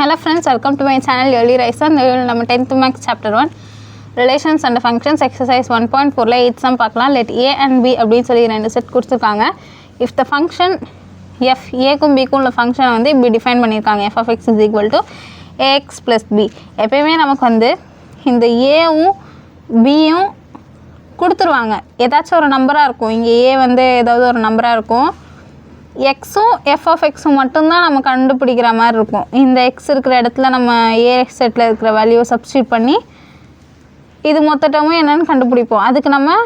Hello friends, welcome to my channel Early Riser. நம்ம 10th max chapter 1 relations and functions exercise 1.4 ல 8 sum பார்க்கலாம். let a and b அப்படினு சொல்லி ரெண்டு set கொடுத்திருக்காங்க. if the function f a க்கும் b க்கும் உள்ள ஃபங்க்ஷனை வந்து இப்படி டிஃபைன் பண்ணியிருக்காங்க. f of x is equal to ax plus b. எப்பயுமே நமக்கு வந்து இந்த ஏவும் பியும் கொடுத்துருவாங்க. ஏதாச்சும் ஒரு நம்பராக இருக்கும். இங்கே ஏ வந்து ஏதாவது ஒரு நம்பராக இருக்கும். எக்ஸும் எஃப் ஆஃப் எக்ஸும் மட்டும்தான் நம்ம கண்டுபிடிக்கிற மாதிரி இருக்கும். இந்த எக்ஸ் இருக்கிற இடத்துல நம்ம ஏ செட்டில் இருக்கிற வேல்யூவை சப்ஸ்டியூட் பண்ணி இது மொத்தட்டமும் என்னென்னு கண்டுபிடிப்போம். அதுக்கு நம்ம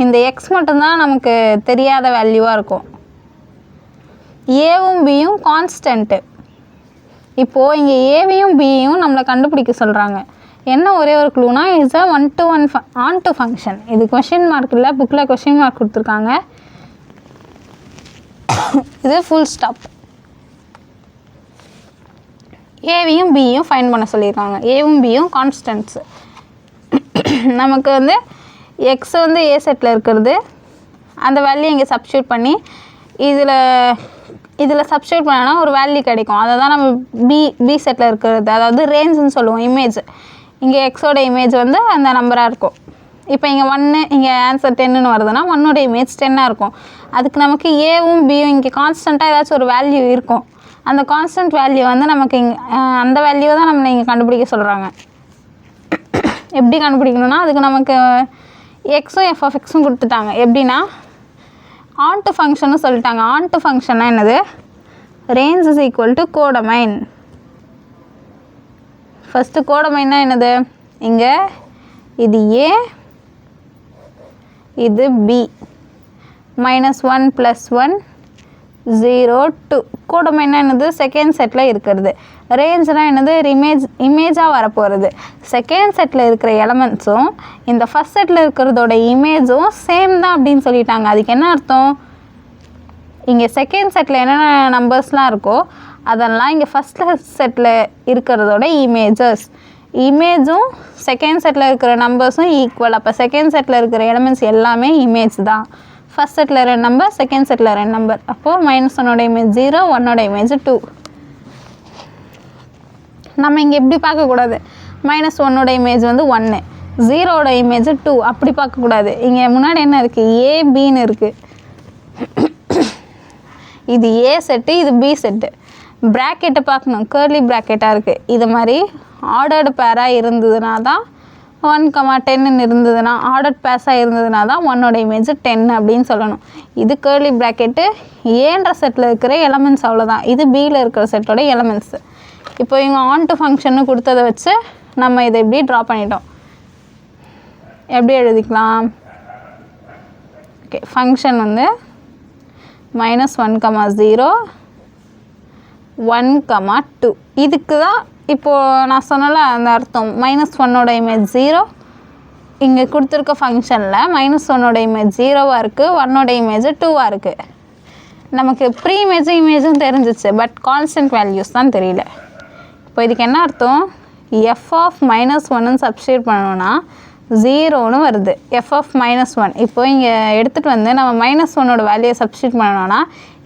இந்த எக்ஸ் மட்டும்தான் நமக்கு தெரியாத வேல்யூவாக இருக்கும். ஏவும் பியும் கான்ஸ்டன்ட்டு. இப்போது இங்கே ஏவையும் பியும் நம்மளை கண்டுபிடிக்க சொல்கிறாங்க. என்ன ஒரே ஒரு க்ளூனா is a 1-to-1 onto function. இது கொஷின் மார்க் இல்லை, புக்கில் கொஷின் மார்க் கொடுத்துருக்காங்க. இது ஃபுல் ஸ்டாப். ஏவையும் பியும் ஃபைன் பண்ண சொல்லியிருக்காங்க. ஏவும் பியும் கான்ஸ்டன்ட்ஸு. நமக்கு வந்து எக்ஸ் வந்து ஏ செட்டில் இருக்கிறது, அந்த வேல்யூ இங்கே சப்ஸ்டியூட் பண்ணி இதில் சப்ஸ்டியூட் பண்ணோன்னா ஒரு வேல்யூ கிடைக்கும். அதை தான் நம்ம பி செட்டில் இருக்கிறது, அதாவது ரேஞ்சுன்னு சொல்லுவோம். இமேஜ் இங்கே எக்ஸோட இமேஜ் வந்து அந்த நம்பராக இருக்கும். இப்போ இங்கே 1 இங்கே ஆன்சர் 10ன்னு வருதுன்னா 1ஓட இமேஜ் 10ஆக இருக்கும். அதுக்கு நமக்கு ஏவும் பியும் இங்கே கான்ஸ்டண்ட்டாக ஏதாச்சும் ஒரு வேல்யூ இருக்கும். அந்த கான்ஸ்டன்ட் வேல்யூ வந்து நமக்கு இங்கே அந்த வேல்யூவை தான் நம்மளை இங்கே கண்டுபிடிக்க சொல்கிறாங்க. எப்படி கண்டுபிடிக்கணும்னா அதுக்கு நமக்கு எக்ஸும் எஃப் ஆஃப் எக்ஸும் கொடுத்துட்டாங்க. எப்படின்னா ஆன்-டு ஃபங்க்ஷன்னு சொல்லிட்டாங்க. ஆன்-டு ஃபங்க்ஷன்னா என்னது? Range is equal to codomain. First கோடமைன்னா என்னது? இங்கே இது ஏ, இது பி. -1 + 1 0 2. கோடமைன்னா என்னது? செகண்ட் செட்டில் இருக்கிறது. ரேஞ்ச்னால் என்னது? இமேஜாக வரப்போகிறது. செகண்ட் செட்டில் இருக்கிற எலமெண்ட்ஸும் இந்த ஃபஸ்ட் செட்டில் இருக்கிறதோட இமேஜும் சேம் தான் அப்படின்னு சொல்லிட்டாங்க. அதுக்கு என்ன அர்த்தம்? இங்கே செகண்ட் செட்டில் என்னென்ன நம்பர்ஸ்லாம் இருக்கோ அதெல்லாம் இங்கே ஃபஸ்ட் செட்டில் இருக்கிறதோட இமேஜஸ். இமேஜும் செகண்ட் செட்டில் இருக்கிற நம்பர்ஸும் ஈக்குவல். அப்போ செகண்ட் செட்டில் இருக்கிற எலமெண்ட்ஸ் எல்லாமே இமேஜ் தான். ஃபஸ்ட் செட்டில் 2 நம்பர், செகண்ட் செட்டில் 2 நம்பர். அப்போது -1ஓட இமேஜ் 0, 1ஓட இமேஜ் 2. நம்ம இங்கே எப்படி பார்க்கக்கூடாது? -1ஓட இமேஜ் வந்து 1, 0ஓட இமேஜ் 2 அப்படி பார்க்கக்கூடாது. இங்கே முன்னாடி என்ன இருக்குது? ஏபின்னு இருக்குது. இது ஏ செட்டு, இது பி செட்டு. ப்ராக்கெட்டை பார்க்கணும். கேர்லி ப்ராக்கெட்டாக இருக்குது. இது மாதிரி ஆர்டர்டு பேராக இருந்ததுனா தான் 1, 10ன்னு இருந்ததுன்னா, ஆர்டர்ட் பேஸாக இருந்ததுனா தான் 1ஓட இமேஜ் 10 அப்படின்னு சொல்லணும். இது கேர்லி ப்ராக்கெட்டு ஏன்ற செட்டில் இருக்கிற எலமெண்ட்ஸ், அவ்வளோதான். இது பியில் இருக்கிற செட்டோட எலமெண்ட்ஸு. இப்போ இவங்க ஆன்-டு ஃபங்க்ஷன்னு கொடுத்ததை வச்சு நம்ம இதை எப்படி ட்ரா பண்ணிட்டோம். எப்படி எழுதிக்கலாம்? ஓகே, ஃபங்க்ஷன் வந்து -1, 0 1, 2. இதுக்கு தான் இப்போது நான் சொன்னல அந்த அர்த்தம். -1ஓட இமேஜ் 0, இங்கே கொடுத்துருக்க ஃபங்க்ஷனில் -1ஓட இமேஜ் 0வாக இருக்குது, 1ஓட இமேஜ் 2வாக இருக்குது. நமக்கு ப்ரீ இமேஜும் தெரிஞ்சிச்சு, பட் கான்ஸ்டன்ட் வேல்யூஸ் தான் தெரியல. இப்போ இதுக்கு என்ன அர்த்தம்? எஃப் ஆஃப் -1ன்னு சப்ஸ்டியூட் பண்ணோன்னா 0ன்னு வருது. எஃப் ஆஃப் -1 இப்போ இங்கே எடுத்துகிட்டு வந்து நம்ம -1ஓட வேல்யூயை சப்ஸ்டியூட் பண்ணோன்னா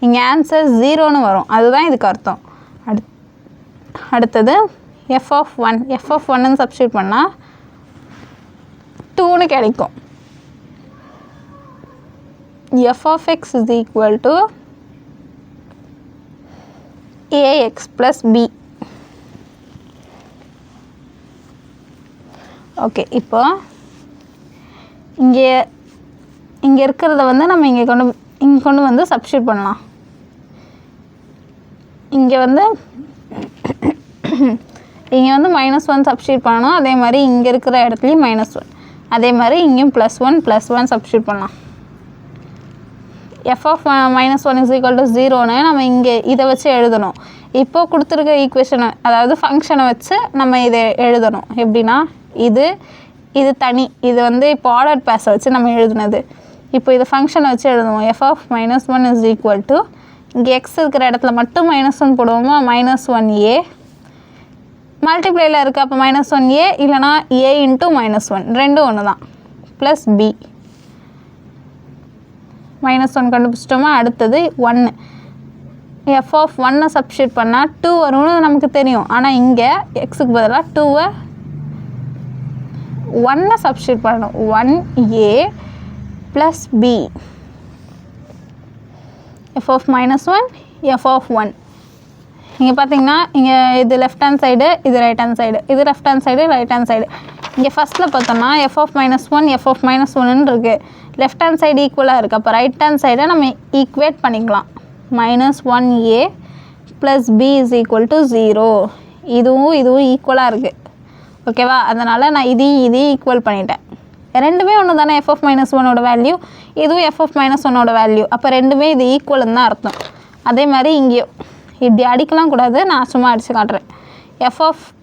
இங்கே ஆன்சர் 0ன்னு வரும். அதுதான் இதுக்கு அர்த்தம். அடுத்தது எஃப் ஆஃப் 1ன்னு சப்ஸ்டியூட் பண்ணால் 2ன்னு கிடைக்கும். F of X is equal to A X plus B. Okay, இப்போ இங்கே இருக்கிறத வந்து நம்ம இங்கே கொண்டு வந்து சப்ஸ்டியூட் பண்ணலாம். இங்கே வந்து -1 சப்ஸ்டியூட் பண்ணணும். அதே மாதிரி இங்கே இருக்கிற இடத்துலையும் -1, அதே மாதிரி இங்கேயும் +1 சப்ஸ்டியூட் பண்ணலாம். F of -1 is equal to 0ன்னு நம்ம இங்கே இதை வச்சு எழுதணும். இப்போது கொடுத்துருக்க ஈக்குவேஷனை, அதாவது ஃபங்க்ஷனை வச்சு நம்ம இதை எழுதணும். எப்படின்னா இது தனி, இது வந்து இப்போ ஆர்டர் பேஸை வச்சு நம்ம எழுதுனது. இப்போ இதை ஃபங்க்ஷனை வச்சு எழுதுவோம். F of -1 is equal to, இங்கே எக்ஸ் இருக்கிற இடத்துல மட்டும் -1 போடுவோமா, -1a மல்டிப்ளையில் இருக்குது. அப்போ -1a இல்லைனா a × -1 ரெண்டும் ஒன்று தான், ப்ளஸ் b. -1 கண்டுபிடிச்சிட்டோமா. அடுத்தது 1 எஃப் ஆஃப் ஒன்னை சப்ஸ்டியூட் பண்ணால் 2 வரும்னு நமக்கு தெரியும். ஆனால் இங்கே எக்ஸுக்கு பதிலாக 2வை 1 சப்ஸ்டியூட் பண்ணணும். 1a + b f of -1 f of 1. இங்கே பார்த்தீங்கன்னா இங்கே இது லெஃப்ட் ஹேண்ட் சைடு, இது ரைட் ஹேண்ட் சைடு, இது left hand side, right hand side. இங்கே ஃபஸ்ட்டில் பார்த்தோம்னா f of -1 f of -1ன்னு இருக்குது. லெஃப்ட் ஹேண்ட் சைடு ஈக்குவலாக இருக்குது. அப்போ ரைட் ஹேண்ட் சைடை நம்ம ஈக்குவேட் பண்ணிக்கலாம். -1a + b = 0. இதுவும் ஈக்குவலாக இருக்குது. ஓகேவா? அதனால் நான் இதையும் ஈக்குவல் பண்ணிட்டேன். ரெண்டுமே ஒன்று தானே. f of -1ஓட வேல்யூ, இதுவும் f of -1ஓட வேல்யூ. அப்போ ரெண்டுமே இது ஈக்குவல்னு தான் அர்த்தம். அதே மாதிரி இங்கேயும் இப்படி அடிக்கலாம் கூடாது, நான் சும்மா அடித்து காட்டுறேன்.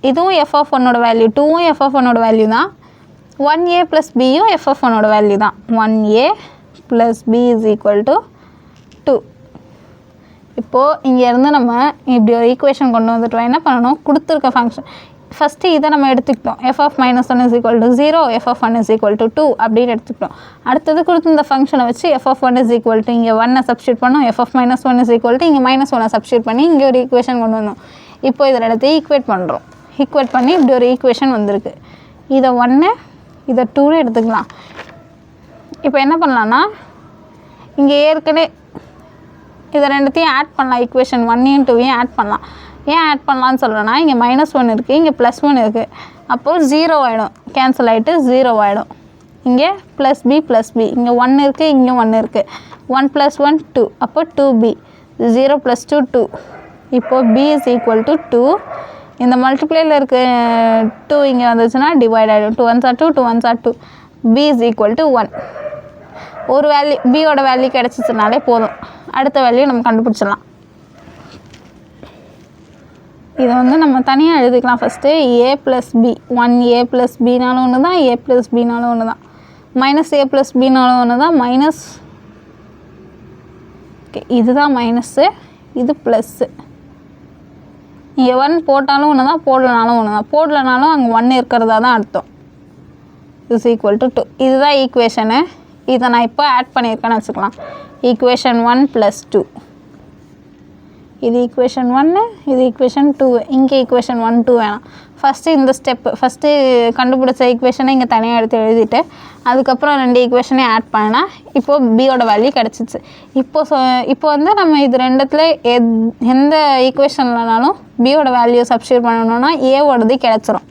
இதுவும் f of 1ஓட வேல்யூ, 2வும் f of 1ஓட வேல்யூ தான். 1a + bயும் f of 1ஓட வேல்யூ தான். 1a + b = 2. இப்போது இங்கேருந்து நம்ம இப்படி ஒரு ஈக்குவேஷன் கொண்டு வந்துட்டோம். என்ன பண்ணணும்? கொடுத்துருக்க ஃபங்க்ஷன் ஃபஸ்ட்டு இதை நம்ம எடுத்துக்கிட்டோம். f of -1 = 0, f of 1 = 2 அப்படின்னு எடுத்துக்கிட்டோம். அடுத்தது கொடுத்து இந்த ஃபங்க்ஷனை வச்சு f of 1 = இங்கே 1 சப்ஸ்டியூட் பண்ணோம். f of -1 = இங்கே -1 சப்ஸ்டியூட் பண்ணி இங்கே ஒரு ஈக்குவேஷன் கொண்டு வந்தோம். இப்போ இதில் இடத்தையும் ஈக்குவேட் பண்ணுறோம். ஈக்குவேட் பண்ணி இப்படி ஒரு ஈக்குவேஷன் வந்திருக்கு. இதை 1 இதை 2 எடுத்துக்கலாம். இப்போ என்ன பண்ணலான்னா இங்கே ஏற்கனவே இதை ரெண்டுத்தையும் ஆட் பண்ணலாம். ஈக்குவேஷன் 1ஐயும் 2ஐயும் ஆட் பண்ணலாம். ஏன் ஆட் பண்ணலான்னு சொல்கிறேன்னா இங்கே -1 இருக்குது, இங்கே +1 இருக்குது. அப்போது 0 ஆகிடும். கேன்சல் ஆகிட்டு 0 ஆகிடும். இங்கே +b +b, இங்கே 1 இருக்குது, இங்கே 1 இருக்குது. 1 + 1 2, அப்போ 2b. 0 + 2 2. இப்போது b = 2. இந்த மல்டிப்ளேயில் இருக்க 2 இங்கே வந்துச்சுன்னா டிவைட் ஆகிடும். 2 1s are 2, 2 1s are 2. b = 1. ஒரு வேல்யூ பியோட வேல்யூ கிடச்சிச்சுனாலே போதும். அடுத்த வேல்யூ நம்ம கண்டுபிடிச்சிடலாம். இதை வந்து நம்ம தனியாக எழுதிக்கலாம். ஃபஸ்ட்டு a + b, 1a + bனாலும் ஒன்று தான், a + bனாலும் ஒன்று தான், -a + bனாலும் ஒன்று தான், ஓகே இதுதான் மைனஸ்ஸு, இது ப்ளஸ்ஸு. இங்கே 1 போட்டாலும் ஒன்று தான், போடலனாலும் ஒன்று தான். போடலனாலும் அங்கே 1 இருக்கிறதா தான் அர்த்தம். = 2. இதுதான் ஈக்குவேஷனு. இதை நான் இப்போ ஆட் பண்ணியிருக்கேன்னு வச்சுக்கலாம். ஈக்குவேஷன் 1 + 2. இது ஈக்குவேஷன் 1, இது ஈக்குவேஷன் 2. இங்கே ஈக்குவேஷன் 1 2 வேணாம். ஃபஸ்ட்டு இந்த ஸ்டெப்பு, ஃபஸ்ட்டு கண்டுபிடிச்ச ஈக்குவேஷனை இங்கே தனியாக எடுத்து எழுதிட்டு அதுக்கப்புறம் 2 ஈக்குவேஷனையும் ஆட் பண்ணால் இப்போது பியோட வேல்யூ கிடச்சிச்சு. இப்போ வந்து நம்ம இது ரெண்டுத்தில் எந்த ஈக்குவேஷன்லனாலும் பியோட வேல்யூ சப்ஸ்டியூட் பண்ணணுன்னா ஏவோடது கிடச்சிரும்.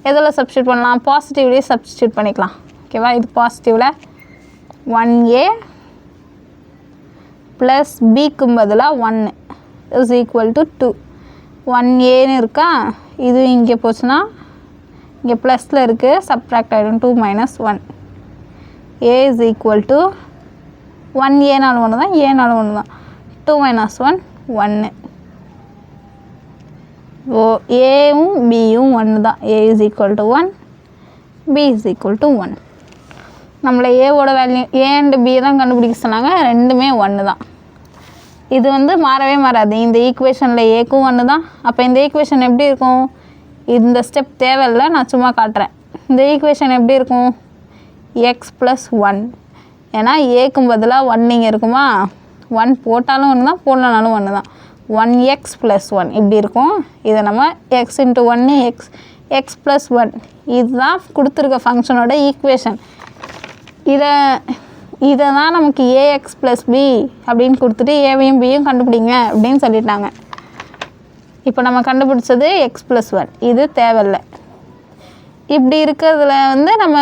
எதில் சப்ஸ்டியூட் பண்ணலாம்? பாசிட்டிவ்லேயே சப்ஸ்டியூட் பண்ணிக்கலாம். ஓகேவா? இது பாசிட்டிவில் 1a + bக்கும் பதிலாக 1 = 2. 1aன்னு இருக்கா, இது இங்கே போச்சுன்னா இங்கே ப்ளஸில் இருக்குது, சப்ட்ராக்ட் ஆகிடும். 2 - 1. a = 1aனாலும் ஒன்று தான், ஏனாலும் ஒன்று தான். 2 - 1 1. ஏவும் பியும் 1 தான். a = 1, b = 1. நம்மளை ஏவோட வேல்யூ a அண்ட் b தான் கண்டுபிடிக்க சொன்னாங்க. ரெண்டுமே 1 தான். இது வந்து மாறவே மாறாது. இந்த ஈக்குவேஷனில் ஏக்கும் 1 தான். அப்போ இந்த ஈக்குவேஷன் எப்படி இருக்கும்? இந்த ஸ்டெப் தேவையில்லை, நான் சும்மா காட்டுறேன். இந்த ஈக்குவேஷன் எப்படி இருக்கும்? x + 1. ஏன்னா ஏக்கும் பதிலாக 1 இங்கே இருக்குமா? 1 போட்டாலும் 1 தான், போடலனாலும் 1 தான். 1x + 1 இப்படி இருக்கும். இதை நம்ம x × 1 x + 1. இதுதான் கொடுத்துருக்க ஃபங்க்ஷனோட ஈக்குவேஷன். இதை தான் நமக்கு ax + b அப்படின்னு கொடுத்துட்டு ஏவையும் பியும் கண்டுபிடிங்க அப்படின்னு சொல்லிட்டாங்க. இப்போ நம்ம கண்டுபிடிச்சது x + 1. இது தேவையில்லை. இப்படி இருக்கிறதுல வந்து நம்ம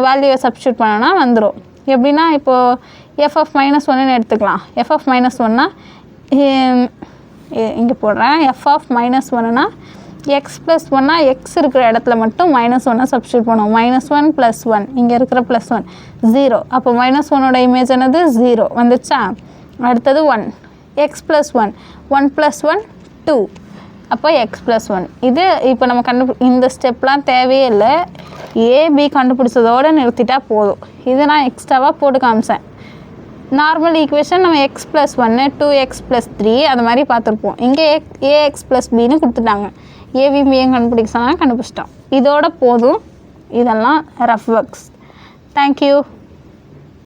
வேல்யூவை சப்ஸ்டியூட் பண்ணோன்னா வந்துடும். எப்படின்னா இப்போது f of -1ன்னு எடுத்துக்கலாம். f of -1னா இங்கே போடுறேன். f of -1னா x + 1னா x இருக்கிற இடத்துல மட்டும் -1 சப்ஸ்டியூட் பண்ணுவோம். -1 + 1, இங்கே இருக்கிற +1 0. அப்போ -1ஓட இமேஜ் என்னது? 0 வந்துச்சா? அடுத்தது 1, x + 1, 1 + 1 2. அப்போ x + 1. இது இப்போ நம்ம இந்த ஸ்டெப்லாம் தேவையே இல்லை. ஏபி கண்டுபிடிச்சதோடு நிறுத்திட்டா போதும். இது நான் எக்ஸ்ட்ராவாக போட்டு காமிச்சேன். நார்மல் ஈக்குவேஷன் நம்ம x + 1 2x + 3 அது மாதிரி பார்த்துருப்போம். இங்கே ax + bன்னு கொடுத்துட்டாங்க. ஏவிபியும் கண்டுபிடிக்க சொன்னாங்க, கண்டுபிடிச்சிட்டோம். இதோட போதும். இதெல்லாம் ரஃப் ஒர்க்ஸ். தேங்க்யூ.